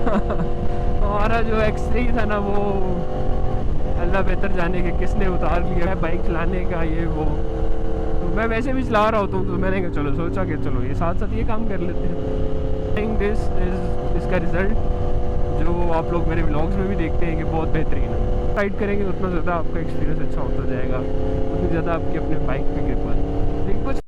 हमारा जो X3 था ना, वो अल्लाह बेहतर जाने के किसने उतार लिया है बाइक चलाने का, ये वो। तो मैं वैसे भी चला रहा होता हूँ, तो मैंने कहा चलो, सोचा कि चलो ये साथ साथ ये काम कर लेते हैं। थिंक दिस इज़ इसका रिज़ल्ट जो आप लोग मेरे व्लॉग्स में भी देखते हैं कि बहुत बेहतरीन है। राइड करेंगे उतना ज़्यादा आपका एक्सपीरियंस अच्छा होता जाएगा, उतनी ज़्यादा आपकी अपने बाइक पे ग्रिप है। लेकिन कुछ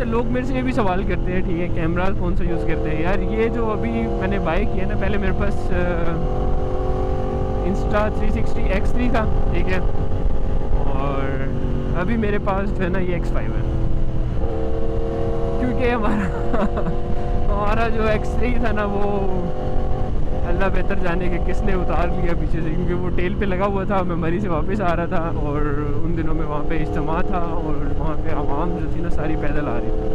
लोग मेरे से ये भी सवाल करते हैं, ठीक है, कैमरा कौन सा यूज़ करते हैं यार। ये जो अभी मैंने बाय किया ना, पहले मेरे पास Insta360 X3 था, ठीक है, और अभी मेरे पास जो है ना ये X5 है। क्योंकि हमारा जो X3 था ना, वो अल्लाह बेहतर जाने के किसने उतार लिया पीछे से, क्योंकि वो टेल पे लगा हुआ था। मैं मरी से वापस आ रहा था और उन दिनों में वहाँ पे इज्तिमा था और वहाँ पे आवाम जो थी ना सारी पैदल आ रही थी।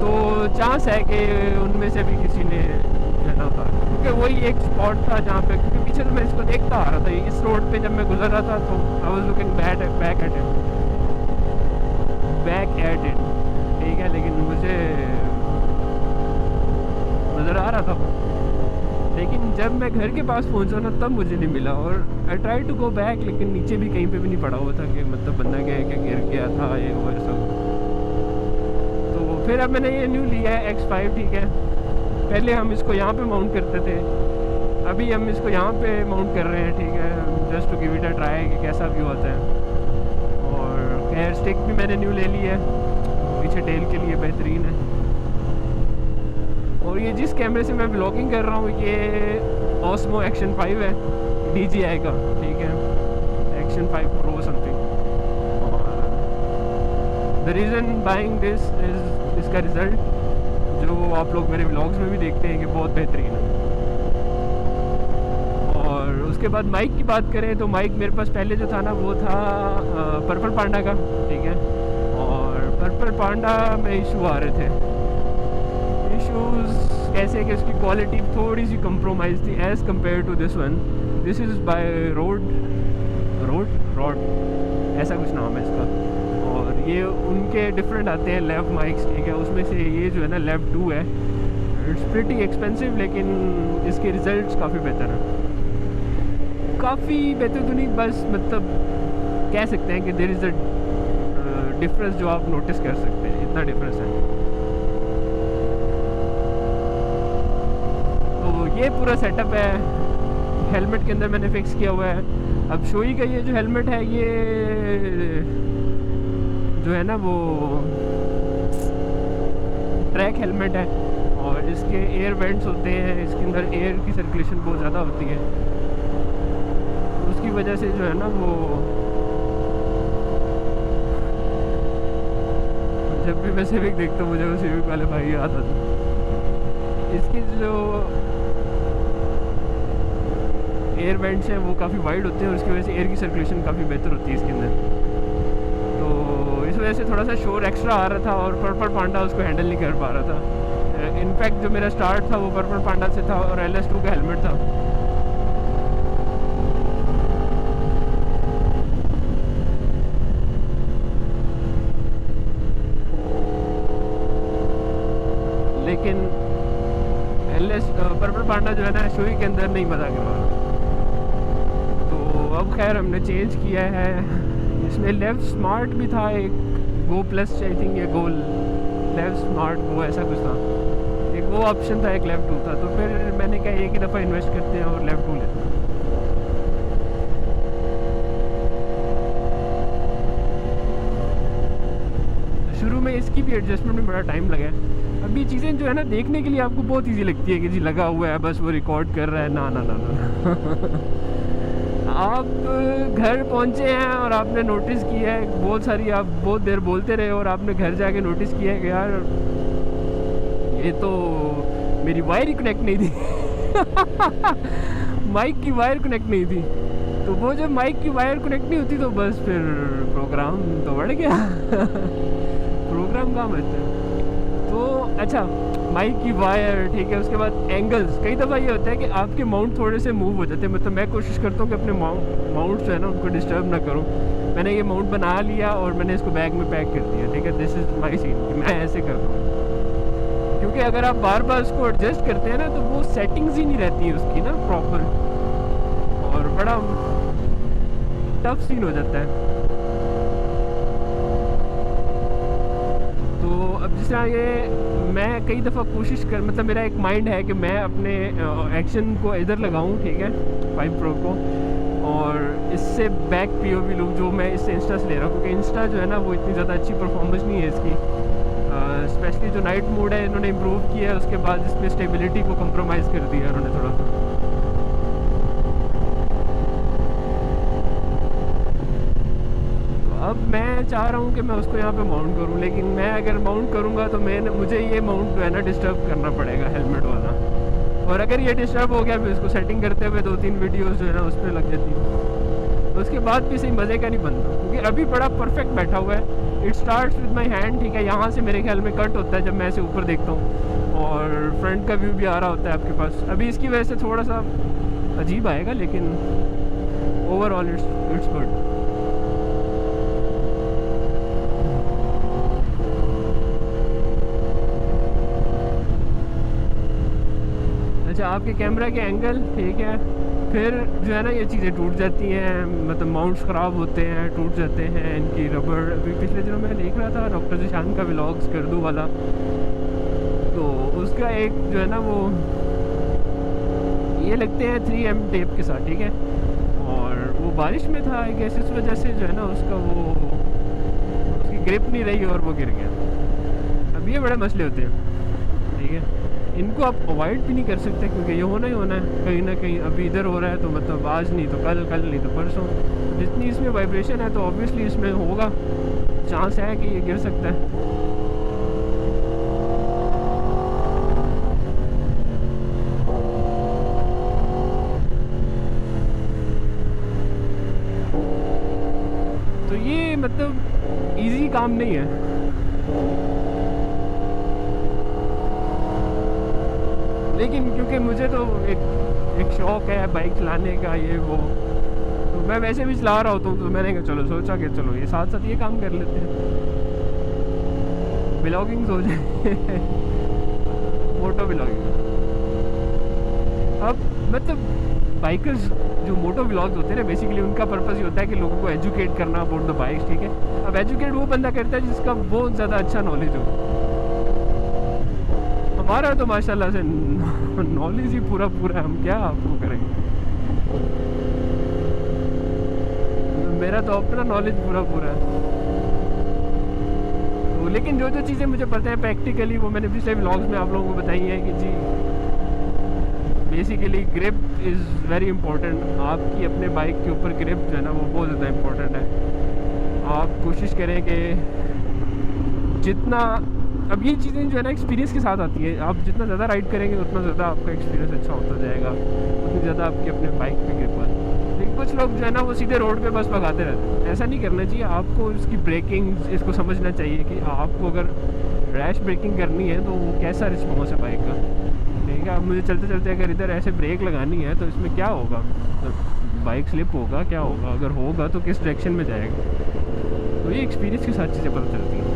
तो चांस है कि उनमें से भी किसी ने रहना था, क्योंकि वही एक स्पॉट था जहाँ पे, क्योंकि पीछे तो मैं इसको देखता आ रहा था। इस रोड पे जब मैं गुजर रहा था तो I was looking back at it, ठीक है, लेकिन मुझे नज़र आ रहा था। लेकिन जब मैं घर के पास पहुंचा ना, तब मुझे नहीं मिला। और I try to go back, लेकिन नीचे भी कहीं पे भी नहीं पड़ा हुआ था कि मतलब बंदा क्या है, गिर गया था ये वो सब। तो फिर अब मैंने ये न्यू लिया है X5, ठीक है। पहले हम इसको यहाँ पे माउंट करते थे, अभी हम इसको यहाँ पे माउंट कर रहे हैं, ठीक है, just to give it a try कि कैसा व्यू आता है। और खैर स्टिक भी मैंने न्यू ले ली है, पीछे टेल के लिए बेहतरीन है। और ये जिस कैमरे से मैं व्लॉगिंग कर रहा हूँ, ये Osmo Action 5 है, DJI का, ठीक है, Action 5 Pro something. The reason buying this is इसका रिज़ल्ट जो आप लोग मेरे व्लॉग्स में भी देखते हैं कि बहुत बेहतरीन है। और उसके बाद माइक की बात करें तो माइक मेरे पास पहले जो था ना, वो था पर्पल पांडा का, ठीक है। और पर्पल पांडा में इशू आ रहे थे। कैसे कि उसकी क्वालिटी थोड़ी सी कंप्रोमाइज़ थी as compared to this one. This is by rod ऐसा कुछ नाम है इसका। और ये उनके डिफरेंट आते हैं लेफ्ट माइक्स, ठीक है। उसमें से ये जो है ना लेफ्ट 2 है, इट्स प्रिटी एक्सपेंसिव, लेकिन इसके रिजल्ट्स काफ़ी बेहतर हैं। काफ़ी बेहतर तो नहीं, बस मतलब कह सकते हैं कि देयर इज़ अ डिफरेंस जो आप नोटिस कर सकते हैं, इतना डिफरेंस है। ये पूरा सेटअप है, हेलमेट के अंदर मैंने फिक्स किया हुआ है। अब शोई का ये जो हेलमेट है, ये जो है ना वो ट्रैक हेलमेट है, और इसके एयर वेंट्स होते हैं, इसके अंदर एयर की सर्कुलेशन बहुत ज़्यादा होती है। उसकी वजह से जो है ना वो जब भी मैं सिविक देखता हूँ मुझे वो सिविक वाले भाई याद आते हैं। इसकी जो एयर वेंट्स हैं वो काफ़ी वाइड होते हैं, और उसकी वजह से एयर की सर्कुलेशन काफ़ी बेहतर होती है इसके अंदर। तो इस वजह से थोड़ा सा शोर एक्स्ट्रा आ रहा था, और पर्पल पांडा उसको हैंडल नहीं कर पा रहा था। इनफैक्ट जो मेरा स्टार्ट था वो पर्पल पांडा से था, और LS2 का हेलमेट था। लेकिन पर्पल पांडा जो है ना शोई के अंदर नहीं मजा कर रहा। अब खैर हमने चेंज किया है। इसमें लेफ्ट स्मार्ट भी था, एक गो प्लस आई थिंक, ये गो लेफ्ट स्मार्ट वो ऐसा कुछ था, एक वो ऑप्शन था, एक लेफ्ट 2 था। तो फिर मैंने कहा एक ही दफ़ा इन्वेस्ट करते हैं और लेफ्ट 2 लेते हैं। शुरू में इसकी भी एडजस्टमेंट में बड़ा टाइम लगा है। अब ये चीज़ें जो है ना देखने के लिए आपको बहुत ईजी लगती है कि जी लगा हुआ है, बस वो रिकॉर्ड कर रहा है। ना ना ना ना आप घर पहुंचे हैं और आपने नोटिस किया है बहुत सारी, आप बहुत देर बोलते रहे और आपने घर जाके नोटिस किया है कि यार ये तो मेरी वायर ही कनेक्ट नहीं थी। माइक की वायर कनेक्ट नहीं थी, तो वो जब माइक की वायर कनेक्ट नहीं होती तो बस फिर प्रोग्राम तो बढ़ गया। प्रोग्राम कहाँ बचता है। तो अच्छा, माइक की वायर ठीक है, उसके बाद एंगल्स। कई दफ़ा ये होता है कि आपके माउंट थोड़े से मूव हो जाते हैं, मतलब मैं कोशिश करता हूँ कि अपने माउंट जो है ना उनको डिस्टर्ब ना करूँ। मैंने ये माउंट बना लिया और मैंने इसको बैग में पैक कर दिया, ठीक है। दिस इज़ माई सीन, मैं ऐसे करता हूँ, क्योंकि अगर आप बार बार उसको एडजस्ट करते हैं ना तो वो सेटिंग्स ही नहीं रहती है उसकी ना प्रॉपर, और बड़ा टफ सीन हो जाता है। तो अब जिस तरह ये मैं कई दफ़ा कोशिश कर, मतलब मेरा एक माइंड है कि मैं अपने एक्शन को इधर लगाऊं, ठीक है, 5 Pro को, और इससे बैक POV लूँ जो मैं इससे इंस्टा से ले रहा हूँ, क्योंकि इंस्टा जो है ना वो इतनी ज़्यादा अच्छी परफॉर्मेंस नहीं है इसकी। स्पेशली जो नाइट मोड है इन्होंने इम्प्रूव किया है, उसके बाद इसमें स्टेबिलिटी को कंप्रोमाइज़ कर दिया उन्होंने थोड़ा सा। अब मैं चाह रहा हूँ कि मैं उसको यहाँ पे माउंट करूँ, लेकिन मैं अगर माउंट करूँगा तो मुझे ये माउंट जो है ना डिस्टर्ब करना पड़ेगा, हेलमेट वाला। और अगर ये डिस्टर्ब हो गया फिर उसको सेटिंग करते हुए 2-3 वीडियोस जो है ना उस पर लग जाती है, तो उसके बाद भी सही मज़े का नहीं बनता, क्योंकि अभी बड़ा परफेक्ट बैठा हुआ है। It starts with my hand, ठीक है, यहाँ से मेरे ख्याल में कट होता है जब मैं ऐसे ऊपर देखता हूँ, और फ्रंट का व्यू भी आ रहा होता है आपके पास। अभी इसकी वजह से थोड़ा सा अजीब आएगा, लेकिन ओवरऑल इट्स गुड। अच्छा, आपके कैमरा के एंगल ठीक है, फिर जो है ना ये चीज़ें टूट जाती हैं, मतलब माउंट्स ख़राब होते हैं, टूट जाते हैं इनकी रबड़। अभी पिछले दिनों मैं देख रहा था डॉक्टर जिशान का व्लॉग्स करदू वाला, तो उसका एक जो है ना वो ये लगते हैं 3M टेप के साथ, ठीक है, और वो बारिश में था आई गेस, इस वजह से जो है ना उसका वो उसकी ग्रिप नहीं रही और वो गिर गया। अब ये बड़े मसले होते हैं, ठीक है, इनको आप अवॉइड भी नहीं कर सकते, क्योंकि ये होना ही होना है कहीं ना कहीं। अभी इधर हो रहा है तो मतलब आज नहीं तो कल, कल नहीं तो परसों। जितनी इसमें वाइब्रेशन है तो ऑब्वियसली इसमें होगा, चांस है कि ये गिर सकता है। तो ये मतलब इजी काम नहीं है। लेकिन क्योंकि मुझे तो एक शौक़ है बाइक चलाने का, ये वो, तो मैं वैसे भी चला रहा होता हूँ, तो मैंने कहा चलो, सोचा कि चलो ये साथ साथ ये काम कर लेते हैं, व्लॉगिंग हो जाए। Moto vlogging. अब मतलब बाइकर्स जो मोटो व्लॉग्स होते हैं ना, बेसिकली उनका पर्पस ये होता है कि लोगों को एजुकेट करना अबाउट द बाइक्स, ठीक है। अब एजुकेट वो बंदा करता है जिसका बहुत ज़्यादा अच्छा नॉलेज हो। हमारा तो माशाल्लाह से नॉलेज ही पूरा पूरा है, हम क्या आपको करेंगे। मेरा तो अपना नॉलेज पूरा पूरा है, तो लेकिन जो जो चीज़ें मुझे पता है प्रैक्टिकली वो मैंने पिछले व्लॉग्स में आप लोगों को बताई है कि जी basically grip is very important. आपकी अपने बाइक के ऊपर ग्रिप जो है ना वो बहुत ज़्यादा इम्पोर्टेंट है। आप कोशिश करें कि जितना, अब ये चीज़ें जो है ना एक्सपीरियंस के साथ आती है, आप जितना ज़्यादा राइड करेंगे उतना ज़्यादा आपका एक्सपीरियंस अच्छा होता जाएगा, उतनी ज़्यादा आपकी अपने बाइक पे ग्रिप आती है। लेकिन कुछ लोग जो है ना वो सीधे रोड पे बस भगाते रहते हैं, ऐसा नहीं करना चाहिए। आपको इसकी ब्रेकिंग इसको समझना चाहिए कि आपको अगर रैश ब्रेकिंग करनी है तो वो कैसा रिस्पॉन्स है बाइक का, ठीक है। अब मुझे चलते चलते अगर इधर ऐसे ब्रेक लगानी है तो इसमें क्या होगा, तो बाइक स्लिप होगा, क्या होगा, अगर होगा तो किस डायरेक्शन में जाएगा, तो ये एक्सपीरियंस के साथ चीज़ें पता चलती हैं।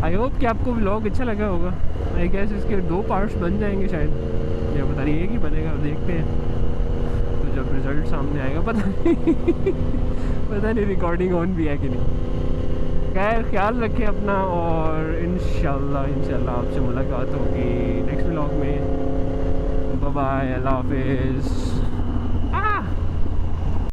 आई होप कि आपको व्लॉग अच्छा लगा होगा। आई गेस इसके 2 पार्ट्स बन जाएंगे शायद, या पता नहीं एक ही बनेगा, देखते हैं तो जब रिज़ल्ट सामने आएगा पता नहीं। पता नहीं रिकॉर्डिंग ऑन भी है कि नहीं। खैर ख्याल रखें अपना, और इंशाल्लाह आपसे मुलाकात होगी नेक्स्ट व्लॉग में। बाय बाय, अल्लाह हाफिज़।